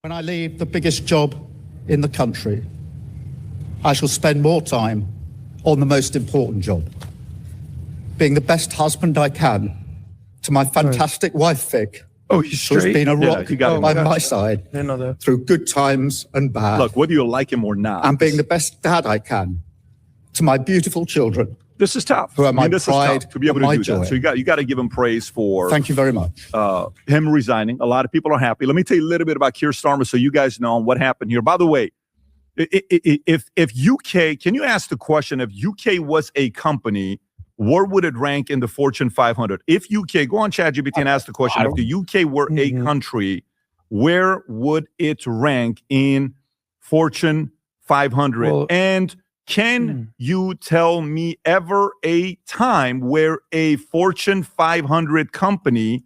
When I leave the biggest job in the country, I shall spend more time on the most important job, being the best husband I can to my fantastic wife, Vic. Oh, he's straight? Who's been a rock by my side I didn't know that. through good times and bad. Look, whether you like him or not. And being the best dad I can to my beautiful children. This is tough. Who are my this pride is tough to be able to do joy. that. So you got to give him praise for. Thank you very much. Him resigning. A lot of people are happy. Let me tell you a little bit about Keir Starmer so you guys know what happened here. By the way, if UK, can you ask the question, if UK was a company, where would it rank in the Fortune 500? If UK, go on ChatGPT and ask the question, if the UK were a country, where would it rank in Fortune 500? Well, and can you tell me ever a time where a Fortune 500 company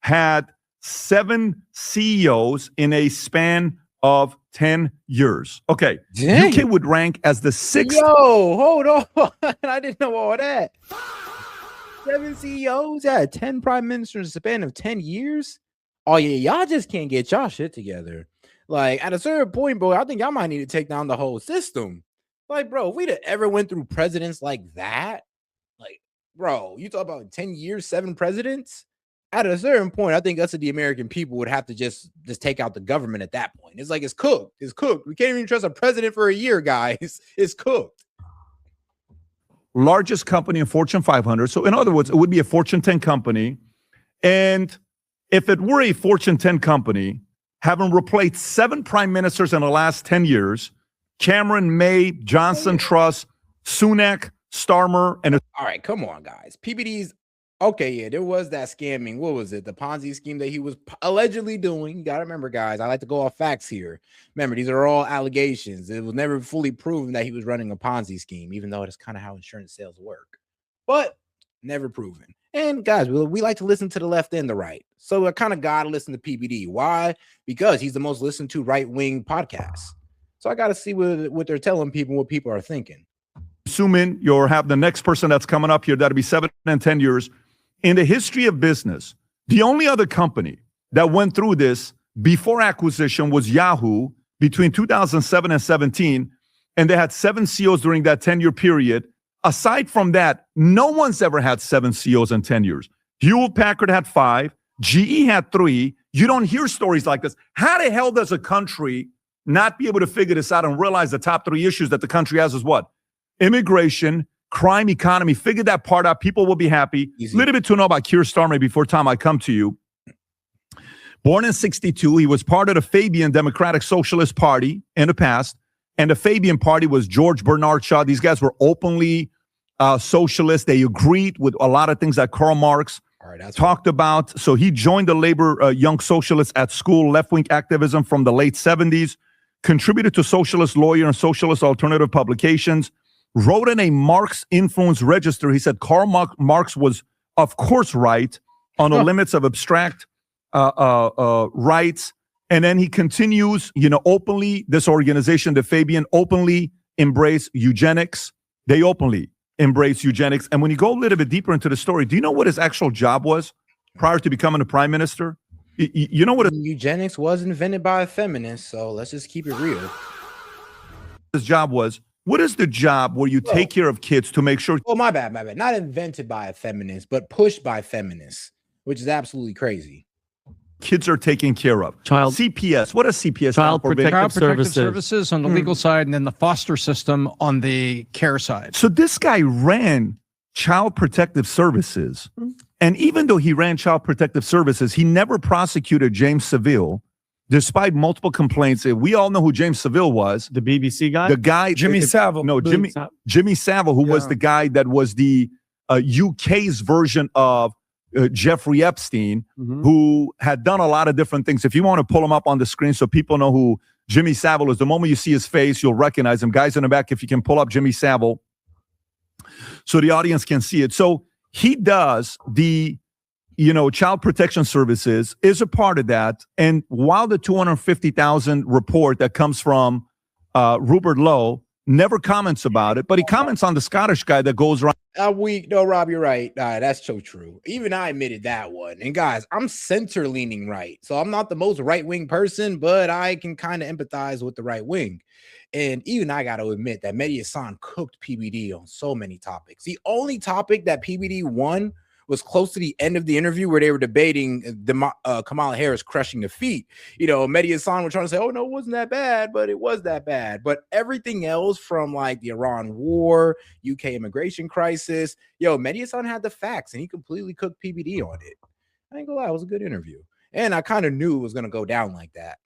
had 7 CEOs in a span of 10 years? Okay. Dang. UK would rank as the 6th. Yo, hold on. I didn't know all that. 7 CEOs, 10 prime ministers in a span of 10 years. Oh, yeah, y'all just can't get y'all shit together. Like, at a certain point, bro, I think y'all might need to take down the whole system. Like, bro, if we'd have ever went through presidents like that, like, bro, you talk about 10 years, 7 presidents. At a certain point, I think us, the American people, would have to just take out the government at that point. It's like, it's cooked. It's cooked. We can't even trust a president for a year, guys. It's cooked. Largest company in Fortune 500. So in other words, it would be a Fortune 10 company. And if it were a Fortune 10 company, having replaced 7 prime ministers in the last 10 years, Cameron, May, Johnson, Truss, Sunak, Starmer, and... All right, come on, guys. PBD's... Okay, yeah, there was that scamming. What was it? The Ponzi scheme that he was allegedly doing. You got to remember, guys, I like to go off facts here. Remember, these are all allegations. It was never fully proven that he was running a Ponzi scheme, even though it's kind of how insurance sales work. But never proven. And, guys, we like to listen to the left and the right. So I kind of got to listen to PBD. Why? Because he's the most listened to right-wing podcast. So I got to see what they're telling people, what people are thinking. Assuming you'll have the next person that's coming up here, that'll be 7 and 10 years. In the history of business, the only other company that went through this before acquisition was Yahoo between 2007 and 17, and they had 7 CEOs during that 10-year period. Aside from that, no one's ever had 7 CEOs in 10 years. Hewlett-Packard had 5, GE had 3. You don't hear stories like this. How the hell does a country not be able to figure this out and realize the top 3 issues that the country has is what? Immigration, crime, economy. Figure that part out. People will be happy. A little bit to know about Keir Starmer before, Tom, I come to you. Born in 62, he was part of the Fabian Democratic Socialist Party in the past. And the Fabian Party was George Bernard Shaw. These guys were openly socialist. They agreed with a lot of things that Karl Marx talked about. So he joined the Labor Young Socialists at school, left-wing activism from the late 70s, contributed to Socialist Lawyer and Socialist Alternative publications, wrote in a Marx influence register. He said Karl Marx was, of course, right on the limits of abstract rights. And then he continues, openly, this organization, the Fabian, openly embrace eugenics. They openly embrace eugenics. And when you go a little bit deeper into the story, do you know what his actual job was prior to becoming a prime minister? You know what? Eugenics was invented by a feminist, so let's just keep it real. His job was, what is the job where you take care of kids to make sure? Oh, my bad. Not invented by a feminist, but pushed by feminists, which is absolutely crazy. Kids are taken care of. CPS. What is CPS? Child Protective Services on the legal side, and then the foster system on the care side. So this guy ran Child Protective Services. And even though he ran Child Protective Services, he never prosecuted James Saville, despite multiple complaints. We all know who James Saville was. The BBC guy? The guy. Jimmy Savile. No, Jimmy Savile, who was the guy that was the UK's version of Jeffrey Epstein, who had done a lot of different things. If you want to pull him up on the screen so people know who Jimmy Savile is, the moment you see his face, you'll recognize him. Guys in the back, if you can pull up Jimmy Savile so the audience can see it. So he does the, Child Protection Services is a part of that. And while the 250,000 report that comes from Rupert Lowe never comments about it, but he comments on the Scottish guy that goes around I'm weak. No, Rob, you're right. That's so true. Even I admitted that one. And guys, I'm center leaning right. So I'm not the most right wing person, but I can kind of empathize with the right wing. And even I got to admit that Mehdi Hasan cooked PBD on so many topics. The only topic that PBD won was close to the end of the interview where they were debating Kamala Harris crushing the feet. You know, Mehdi Hasan were trying to say, oh, no, it wasn't that bad, but it was that bad. But everything else from like the Iran war, UK immigration crisis, Mehdi Hasan had the facts and he completely cooked PBD on it. I ain't gonna lie, it was a good interview. And I kind of knew it was going to go down like that.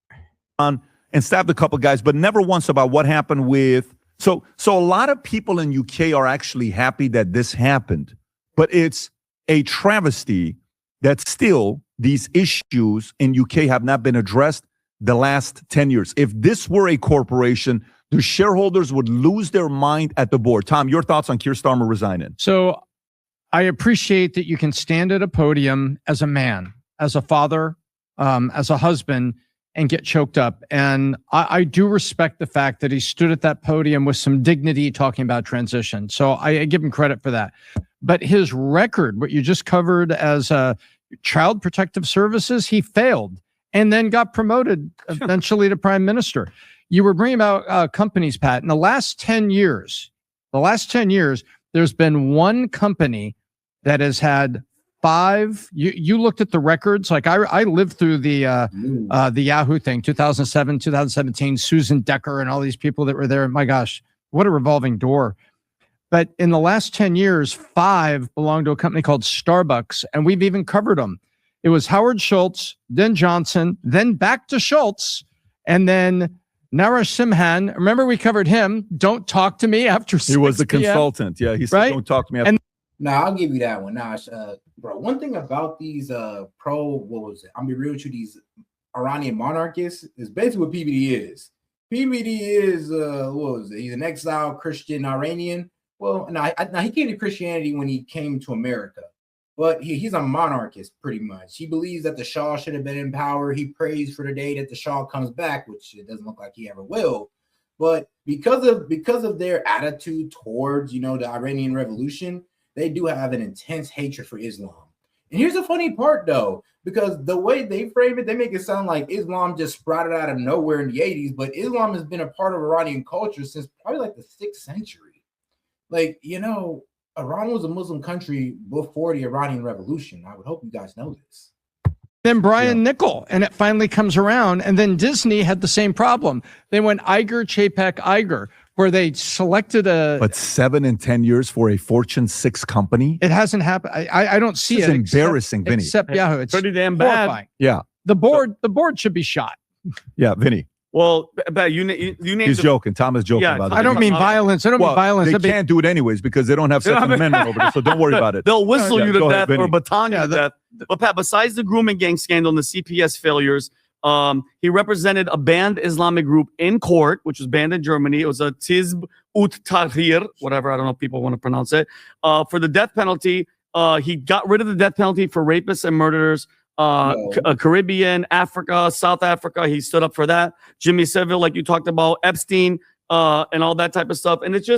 And stabbed a couple guys, but never once about what happened with. So a lot of people in UK are actually happy that this happened, but it's a travesty that still these issues in UK have not been addressed the last 10 years. If this were a corporation, the shareholders would lose their mind at the board. Tom, your thoughts on Keir Starmer resigning? So I appreciate that you can stand at a podium as a man, as a father, as a husband, and get choked up. And I do respect the fact that he stood at that podium with some dignity talking about transition. So I give him credit for that. But his record, what you just covered as Child Protective Services, he failed and then got promoted eventually to prime minister. You were bringing about companies, Pat. In the last 10 years, there's been one company that has had 5. You looked at the records. Like I lived through the Yahoo thing, 2007, 2017, Susan Decker and all these people that were there. My gosh, what a revolving door. But in the last 10 years, 5 belonged to a company called Starbucks, and we've even covered them. It was Howard Schultz, then Johnson, then back to Schultz, and then Narasimhan. Remember we covered him. Don't talk to me after 6 He was the p.m. consultant. Yeah, he said, right? Don't talk to me after. I'll give you that one. Bro, one thing about these I'm gonna be real with you, these Iranian monarchists is basically what PBD is. PBD is he's an exiled Christian Iranian. Well, now he came to Christianity when he came to America, but he's a monarchist pretty much. He believes that the Shah should have been in power. He prays for the day that the Shah comes back, which it doesn't look like he ever will. But because of their attitude towards the Iranian Revolution, they do have an intense hatred for Islam. And here's the funny part, though, because the way they frame it, they make it sound like Islam just sprouted out of nowhere in the 80s, but Islam has been a part of Iranian culture since probably like the 6th century. Like, Iran was a Muslim country before the Iranian Revolution. I would hope you guys know this. Then Brian Nickel, and it finally comes around. And then Disney had the same problem. They went Iger, Chapek, Iger, where they selected But 7 and 10 years for a Fortune 6 company? It hasn't happened. I don't see it. It's embarrassing, Vinny. Except Yahoo. It's pretty damn horrifying. bad. Yeah. The board should be shot. Yeah, Vinny. Well, you named He's joking. Tom is joking about that. I don't mean violence. I don't mean violence. They can't do it anyways because they don't have Second Amendment over there, so don't worry about it. They'll whistle you to death or baton you to death. But Pat, besides the grooming gang scandal and the CPS failures, he represented a banned Islamic group in court, which was banned in Germany. It was a Hizb ut Tahrir, whatever. I don't know if people want to pronounce it. For the death penalty, he got rid of the death penalty for rapists and murderers. Caribbean, Africa, South Africa. He stood up for that. Jimmy Savile, like you talked about, Epstein, and all that type of stuff. And it's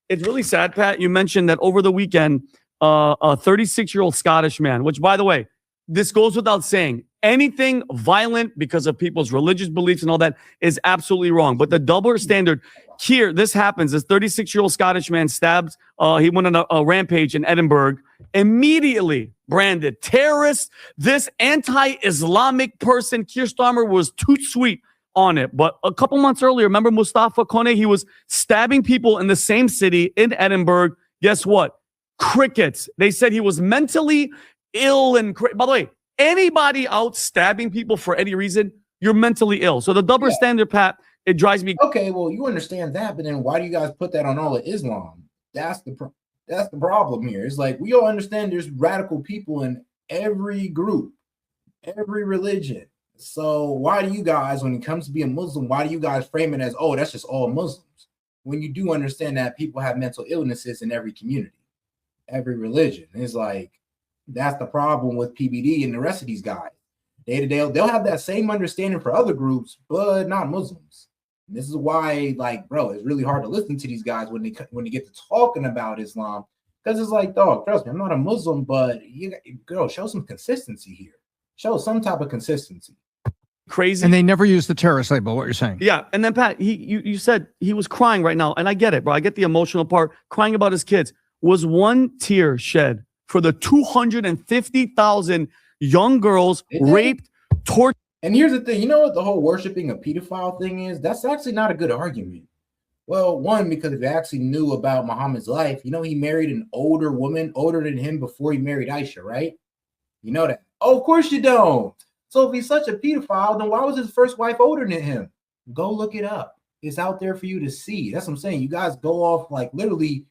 really sad, Pat. You mentioned that over the weekend, a 36-year-old Scottish man, which, by the way, this goes without saying, anything violent because of people's religious beliefs and all that is absolutely wrong. But the double standard here, this happens. This 36-year-old Scottish man stabbed. He went on a rampage in Edinburgh, immediately branded terrorist. This anti-Islamic person, Keir Starmer, was too sweet on it. But a couple months earlier, remember Mustafa Kone? He was stabbing people in the same city in Edinburgh. Guess what? Crickets. They said he was mentally ill. And by the way, anybody out stabbing people for any reason, you're mentally ill. So the double standard, Pat, it drives me. Okay, well, you understand that, but then why do you guys put that on all of Islam? That's the problem here. It's like we all understand there's radical people in every group, every religion. So why do you guys, when it comes to being Muslim, why do you guys frame it as, oh, that's just all Muslims? When you do understand that people have mental illnesses in every community, every religion. It's like, that's the problem with PBD and the rest of these guys. They'll have that same understanding for other groups, but not Muslims. And this is why, like, bro, it's really hard to listen to these guys when they get to talking about Islam, Because it's like, dog, trust me, I'm not a Muslim, but girl, show some consistency here. Show some type of consistency. Crazy. And they never use the terrorist label, what you're saying. Yeah. And then Pat, you said he was crying right now. And I get it, bro. I get the emotional part, crying about his kids. Was one tear shed for the 250,000 young girls raped, tortured? And here's the thing, you know what the whole worshiping a pedophile thing is? That's actually not a good argument. Well, one, because if you actually knew about Muhammad's life, you know he married an older woman, older than him before he married Aisha, right? You know that. Oh, of course you don't. So if he's such a pedophile, then why was his first wife older than him? Go look it up. It's out there for you to see. That's what I'm saying. You guys go off like literally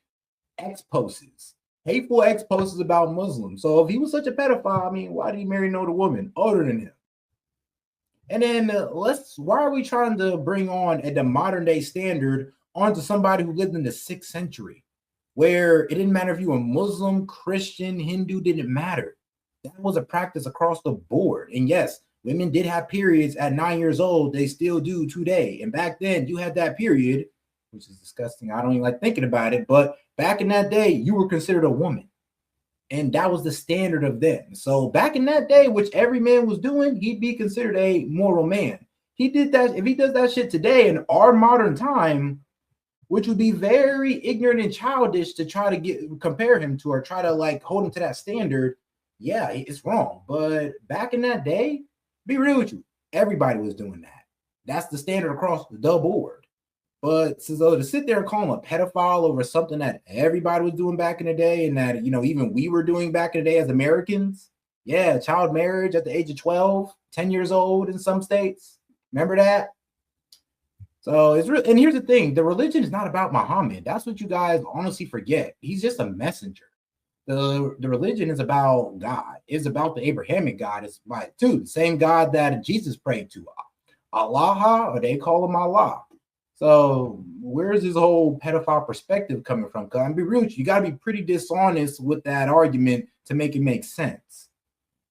ex-posts, hateful ex-posts about Muslims. So if he was such a pedophile, I mean, why did he marry an older woman older than him? And then why are we trying to bring on at the modern day standard onto somebody who lived in the 6th century, where it didn't matter if you were Muslim, Christian, Hindu, didn't matter. That was a practice across the board. And yes, women did have periods at 9 years old. They still do today. And back then you had that period, which is disgusting. I don't even like thinking about it. But back in that day, you were considered a woman. And that was the standard of then. So back in that day, which every man was doing, he'd be considered a moral man. He did that. If he does that shit today in our modern time, which would be very ignorant and childish to try to compare him to or try to like hold him to that standard, yeah, it's wrong. But back in that day, be real with you, everybody was doing that. That's the standard across the board. But so to sit there and call him a pedophile over something that everybody was doing back in the day and that, you know, even we were doing back in the day as Americans, yeah, child marriage at the age of 12, 10 years old in some states. Remember that? So it's real. And here's the thing, the religion is not about Muhammad. That's what you guys honestly forget. He's just a messenger. The religion is about God. It's about the Abrahamic God. It's like, too, the same God that Jesus prayed to. Allah, or they call him Allah. So where's this whole pedophile perspective coming from? Because I'm be real with you, you got to be pretty dishonest with that argument to make it make sense.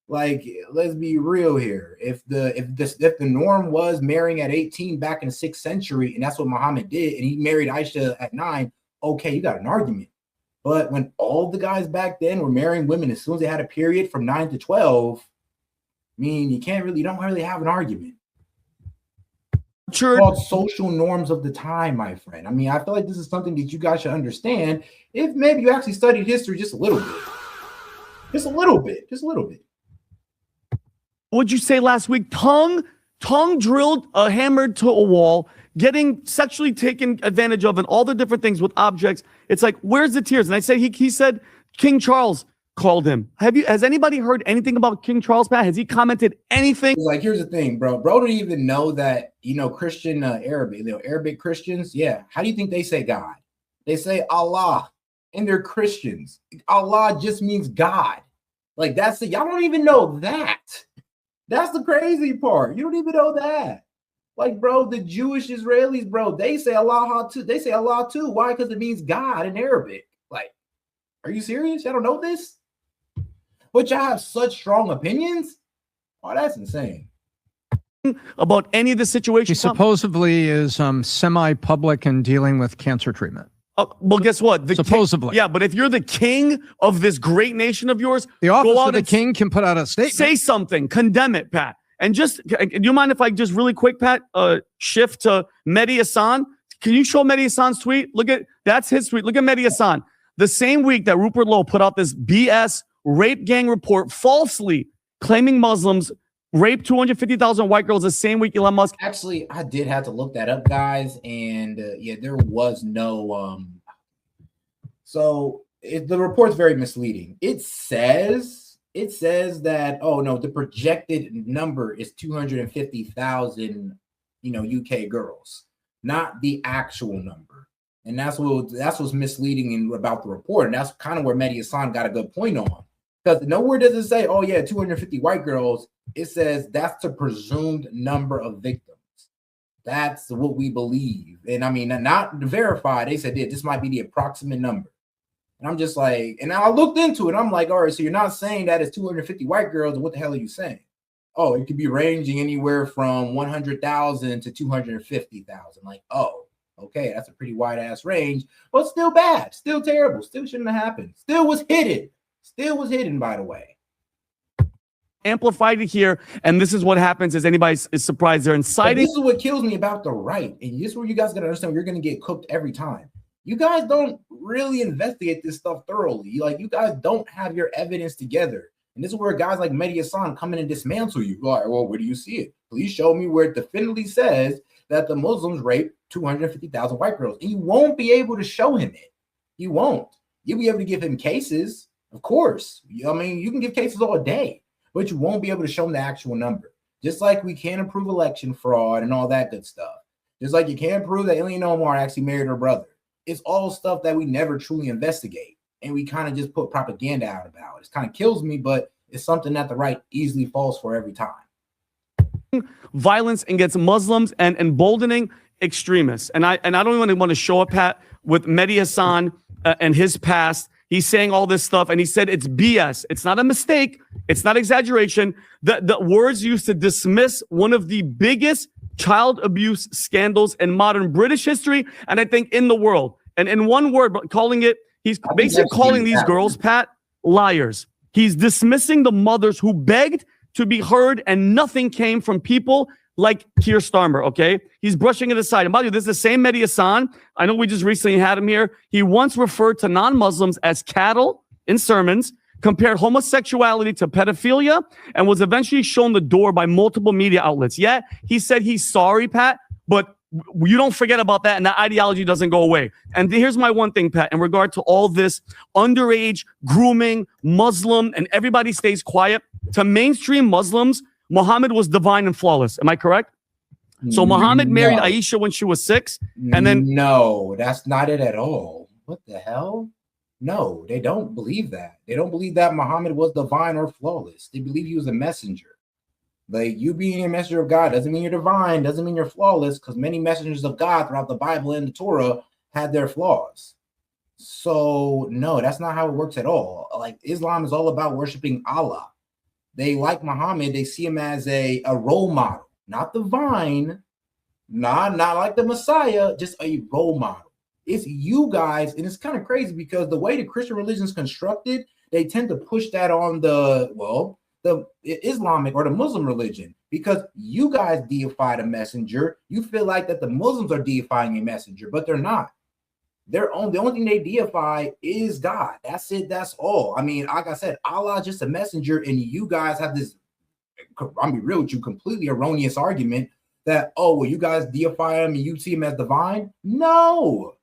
Like, let's be real here. If the norm was marrying at 18 back in the 6th century, and that's what Muhammad did, and he married Aisha at 9, okay, you got an argument. But when all the guys back then were marrying women as soon as they had a period from 9 to 12, I mean, you don't really have an argument. Called social norms of the time, my friend. I mean, I feel like this is something that you guys should understand if maybe you actually studied history just a little bit. Just a little bit. What'd you say last week? Tongue drilled, hammered to a wall, getting sexually taken advantage of and all the different things with objects. It's like, where's the tears? And I say, he said King Charles called him. Has anybody heard anything about King Charles, Pat? Has he commented anything? Like, here's the thing, bro. Bro don't even know that, you know, Christian Arabic Christians. Yeah. How do you think they say God? They say Allah, and they're Christians. Allah just means God. Like, that's it. Y'all don't even know that. That's the crazy part. You don't even know that. Like, bro, the Jewish Israelis, bro, they say Allah too. They say Allah too. Why? Because it means God in Arabic. Like, are you serious? Y'all don't know this? But y'all have such strong opinions? Oh, that's insane. About any of the situations. He supposedly is semi-public and dealing with cancer treatment. Well, guess what? Supposedly. Yeah, but if you're the king of this great nation of yours, the office of the king can put out a statement. Say something. Condemn it, Pat. And do you mind if I just really quick, Pat, shift to Mehdi Hassan? Can you show Mehdi Hassan's tweet? That's his tweet. Look at Mehdi Hassan. The same week that Rupert Lowe put out this BS rape gang report, falsely claiming Muslims raped 250,000 white girls, the same week Elon Musk. Actually, I did have to look that up, guys. And yeah, there was no, the report's very misleading. It says that, oh no, the projected number is 250,000, UK girls, not the actual number. And that's what's misleading about the report. And that's kind of where Mehdi Hassan got a good point on. Because nowhere does it say, oh yeah, 250 white girls. It says that's the presumed number of victims. That's what we believe. And I mean, not verified. They said, yeah, this might be the approximate number. And I'm just like, and I looked into it. I'm like, all right, so you're not saying that it's 250 white girls. What the hell are you saying? Oh, it could be ranging anywhere from 100,000 to 250,000. Like, oh, Okay, that's a pretty wide ass range, but still bad, still terrible, still shouldn't have happened, still was hidden, by the way. Amplified it here, and this is what happens is anybody is surprised they're inciting. This is what kills me about the right, and this is where you guys gotta understand you're gonna get cooked every time. You guys don't really investigate this stuff thoroughly. Like, you guys don't have your evidence together. And this is where guys like Mehdi Hassan come in and dismantle you. Like, well, where do you see it? Please show me where it definitively says that the Muslims raped 250,000 white girls. And you won't be able to show him it. You won't. You'll be able to give him cases, of course. I mean, you can give cases all day, but you won't be able to show him the actual number. Just like we can't prove election fraud and all that good stuff. Just like you can't prove that Iain Omar actually married her brother. It's all stuff that we never truly investigate. And we kind of just put propaganda out about it. It kind of kills me, but it's something that the right easily falls for every time. Violence against Muslims and emboldening extremists. And I don't even want to show up, Pat, with Mehdi Hassan and his past. He's saying all this stuff, and he said it's BS. It's not a mistake. It's not exaggeration. The words used to dismiss one of the biggest child abuse scandals in modern British history, and I think in the world. And in one word, he's basically calling these girls, Pat, liars. He's dismissing the mothers who begged to be heard, and nothing came from people like Keir Starmer, okay? He's brushing it aside. And by the way, this is the same Mehdi Hassan. I know we just recently had him here. He once referred to non-Muslims as cattle in sermons, compared homosexuality to pedophilia, and was eventually shown the door by multiple media outlets. Yeah, he said he's sorry, Pat, but you don't forget about that, and that ideology doesn't go away. And here's my one thing, Pat, in regard to all this underage grooming, Muslim, and everybody stays quiet. To mainstream Muslims, Muhammad was divine and flawless. Am I correct? So Muhammad married Aisha when she was 6, and then... No, that's not it at all. What the hell? No, they don't believe that. They don't believe that Muhammad was divine or flawless. They believe he was a messenger. Like, you being a messenger of God doesn't mean you're divine, doesn't mean you're flawless, because many messengers of God throughout the Bible and the Torah had their flaws. So, no, that's not how it works at all. Like, Islam is all about worshiping Allah. They like Muhammad. They see him as a role model, not divine, not like the Messiah, just a role model. It's you guys, and it's kind of crazy because the way the Christian religion is constructed, they tend to push that on the Islamic or the Muslim religion, because you guys deified a messenger. You feel like that the Muslims are deifying a messenger, but they're not. The only thing they deify is God. That's it. That's all. I mean, like I said, Allah is just a messenger, and you guys have this, I'm be real with you, completely erroneous argument that, oh, well, you guys deify him and you see him as divine. No,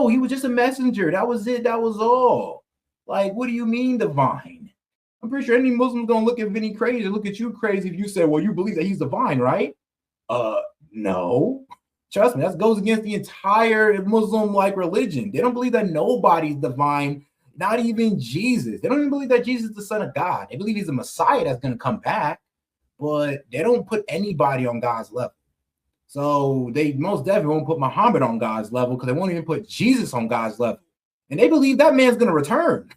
he was just a messenger. That was it. That was all. Like, what do you mean divine? I'm pretty sure any Muslim's gonna look at Vinny crazy, look at you crazy if you say, well, you believe that he's divine, right? No. Trust me, that goes against the entire Muslim like religion. They don't believe that nobody's divine, not even Jesus. They don't even believe that Jesus is the Son of God. They believe he's a Messiah that's gonna come back, but they don't put anybody on God's level. So they most definitely won't put Muhammad on God's level, because they won't even put Jesus on God's level. And they believe that man's going to return.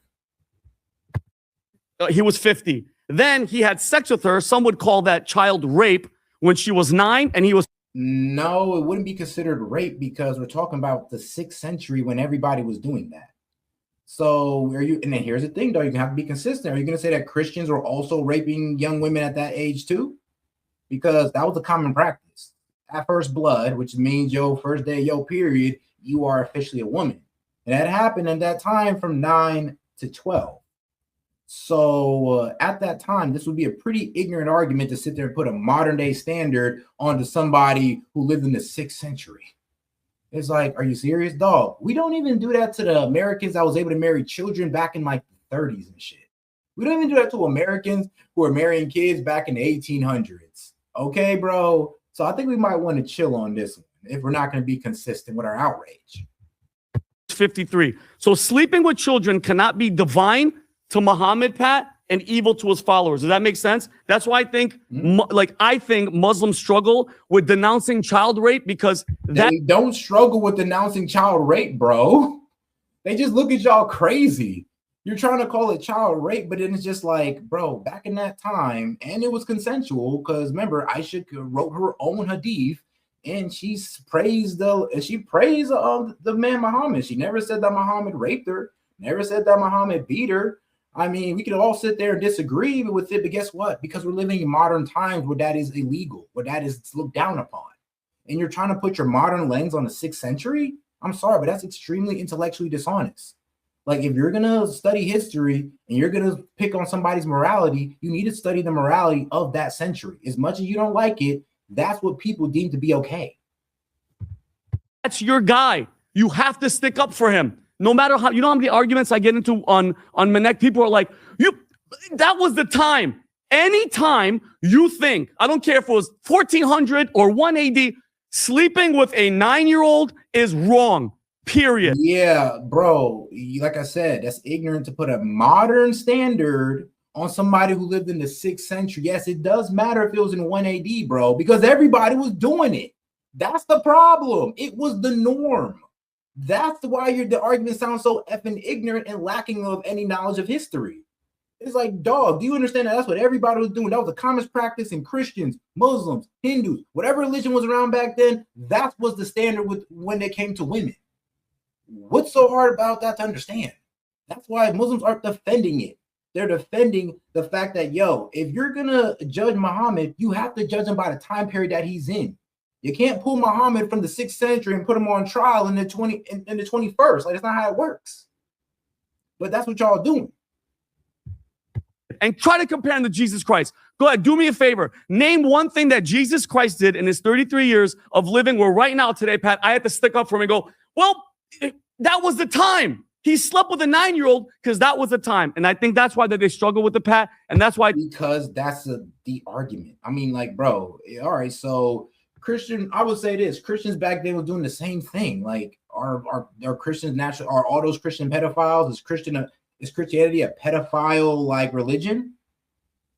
He was 50. Then he had sex with her. Some would call that child rape when she was 9, and he was... No, it wouldn't be considered rape, because we're talking about the 6th century when everybody was doing that. So and then here's the thing, though, you have to be consistent. Are you going to say that Christians were also raping young women at that age too? Because that was a common practice. At first blood, which means your first day, your period, you are officially a woman. And that happened at that time from 9 to 12. So at that time, this would be a pretty ignorant argument to sit there and put a modern day standard onto somebody who lived in the 6th century. It's like, are you serious, dog? We don't even do that to the Americans that was able to marry children back in like the 30s and shit. We don't even do that to Americans who are marrying kids back in the 1800s. Okay, bro? So I think we might want to chill on this one if we're not going to be consistent with our outrage. 53. So sleeping with children cannot be divine to Muhammad, Pat, and evil to his followers. Does that make sense? That's why I think, I think Muslims struggle with denouncing child rape, because they don't struggle with denouncing child rape, bro. They just look at y'all crazy. You're trying to call it child rape, but then it's just like, bro, back in that time, and it was consensual, because remember, Aisha wrote her own hadith and she praised the man Muhammad. She never said that Muhammad raped her, never said that Muhammad beat her. I mean, we could all sit there and disagree with it, but guess what? Because we're living in modern times where that is illegal, where that is looked down upon, and you're trying to put your modern lens on the 6th century. I'm sorry, but that's extremely intellectually dishonest. Like, if you're gonna study history and you're gonna pick on somebody's morality, you need to study the morality of that century. As much as you don't like it, that's what people deem to be okay. That's your guy. You have to stick up for him. No matter how, you know how many arguments I get into on Manek? People are like, that was the time. Anytime you think, I don't care if it was 1400 or 180, sleeping with a 9-year-old is wrong. Period. Yeah, bro. Like I said, that's ignorant to put a modern standard on somebody who lived in the 6th century. Yes, it does matter if it was in 180, bro, because everybody was doing it. That's the problem. It was the norm. That's why the argument sounds so effing ignorant and lacking of any knowledge of history. It's like, dog, do you understand that that's what everybody was doing? That was a common practice in Christians, Muslims, Hindus, whatever religion was around back then. That was the standard when they came to women. What's so hard about that to understand? That's why Muslims aren't defending it. They're defending the fact that, if you're going to judge Muhammad, you have to judge him by the time period that he's in. You can't pull Muhammad from the 6th century and put him on trial in the 21st. Like, that's not how it works. But that's what y'all doing. And try to compare him to Jesus Christ. Go ahead, do me a favor. Name one thing that Jesus Christ did in his 33 years of living, where right now today, Pat, I had to stick up for him and go, well, that was the time. He slept with a 9-year-old because that was the time. And I think that's why they struggle with the Pat. And that's why. Because that's the argument. I mean, like, bro, all right, so I would say this, Christians back then were doing the same thing. Like, are Christians are all those Christian pedophiles? Is Christianity a pedophile like religion?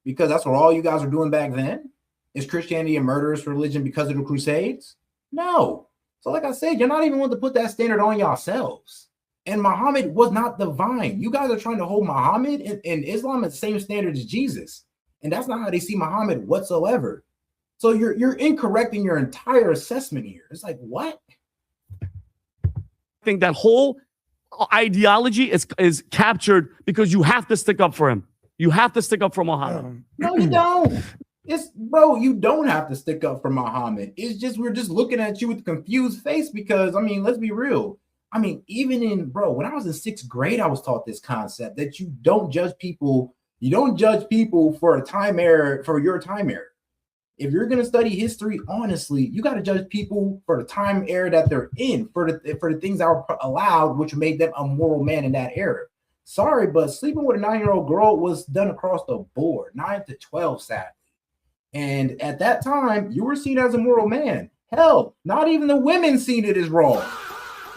Because that's what all you guys were doing back then. Is Christianity a murderous religion because of the Crusades? No. So like I said, you're not even willing to put that standard on yourselves. And Muhammad was not divine. You guys are trying to hold Muhammad and Islam at the same standard as Jesus. And that's not how they see Muhammad whatsoever. So you're incorrect in your entire assessment here. It's like, what? I think that whole ideology is captured because you have to stick up for him. You have to stick up for Muhammad. No, you don't. You don't have to stick up for Muhammad. It's just, we're just looking at you with a confused face because, I mean, let's be real. I mean, even when I was in 6th grade, I was taught this concept that you don't judge people. You don't judge people for your time era. If you're going to study history honestly, you got to judge people for the time era that they're in, for the things that were allowed, which made them a moral man in that era. Sorry, but sleeping with a 9-year-old girl was done across the board, 9 to 12, sadly. And at that time, you were seen as a moral man. Hell, not even the women seen it as wrong.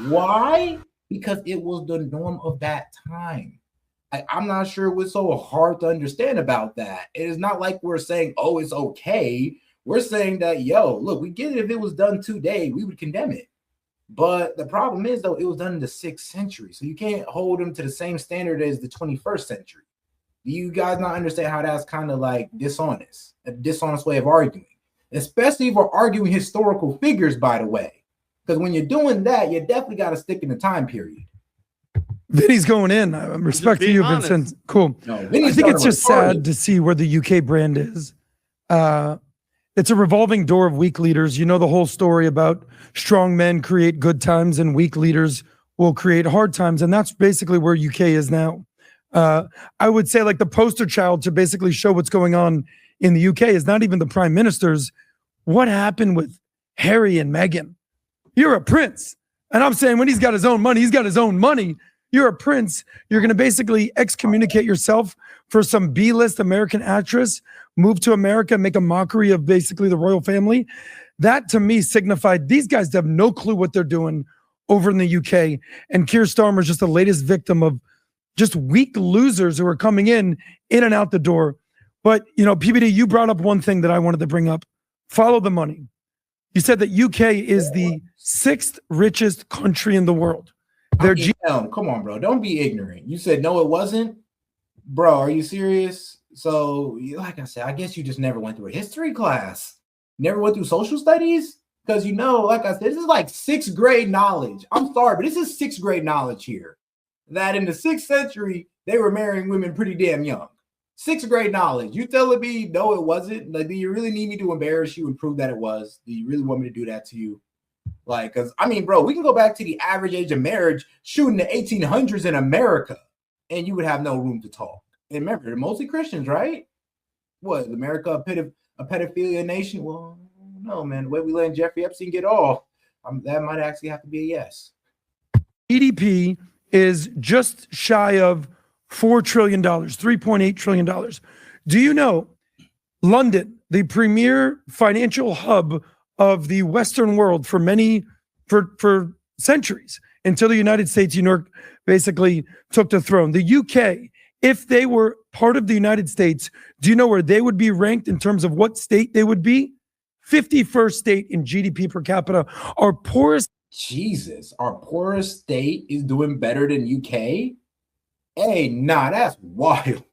Why? Because it was the norm of that time. I'm not sure what's so hard to understand about that. It is not like we're saying, oh, it's okay. We're saying that, look, we get it. If it was done today, we would condemn it. But the problem is, though, it was done in the 6th century. So you can't hold them to the same standard as the 21st century. Do you guys not understand how that's kind of like dishonest? A dishonest way of arguing. Especially if we're arguing historical figures, by the way. Because when you're doing that, you definitely got to stick in the time period. Vinny's going in. I'm respecting you, honest. Vincent. Cool. No, I think it's just sad to see where the UK brand is. It's a revolving door of weak leaders. You know the whole story about strong men create good times and weak leaders will create hard times. And that's basically where UK is now. I would say like the poster child to basically show what's going on in the UK is not even the prime ministers. What happened with Harry and Meghan? You're a prince. And I'm saying when he's got his own money, he's got his own money. You're a prince. You're going to basically excommunicate yourself for some B-list American actress, move to America, make a mockery of basically the royal family. That to me signified these guys have no clue what they're doing over in the UK. And Keir Starmer is just the latest victim of just weak losers who are coming in and out the door. But, PBD, you brought up one thing that I wanted to bring up. Follow the money. You said that UK is the 6th richest country in the world. Come on, bro. Don't be ignorant. You said, no, it wasn't. Bro, are you serious? So, like I said, I guess you just never went through a history class. Never went through social studies? Because, you know, like I said, this is like sixth grade knowledge. I'm sorry, but this is sixth grade knowledge here. That in the 6th century, they were marrying women pretty damn young. Sixth grade knowledge. You telling me, no, it wasn't? Like, do you really need me to embarrass you and prove that it was? Do you really want me to do that to you? Like, because, I mean, bro, we can go back to the average age of marriage shooting the 1800s in America, and you would have no room to talk. And remember, they're mostly Christians, right? What, is America a pedophilia nation? Well, no, man. The way we letting Jeffrey Epstein get off, that might actually have to be a yes. GDP is just shy of $4 trillion, $3.8 trillion. Do you know London, the premier financial hub of the Western world for centuries, until the United States, basically took the throne. The UK, if they were part of the United States, do you know where they would be ranked in terms of what state they would be? 51st state in GDP per capita. Our poorest. Jesus, our poorest state is doing better than UK? Hey, nah, that's wild.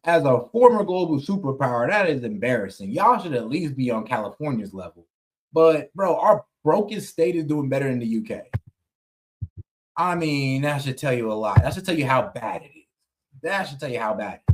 As a former global superpower, that is embarrassing. Y'all should at least be on California's level. But, bro, our brokest state is doing better than the UK. I mean, that should tell you a lot. That should tell you how bad it is. That should tell you how bad it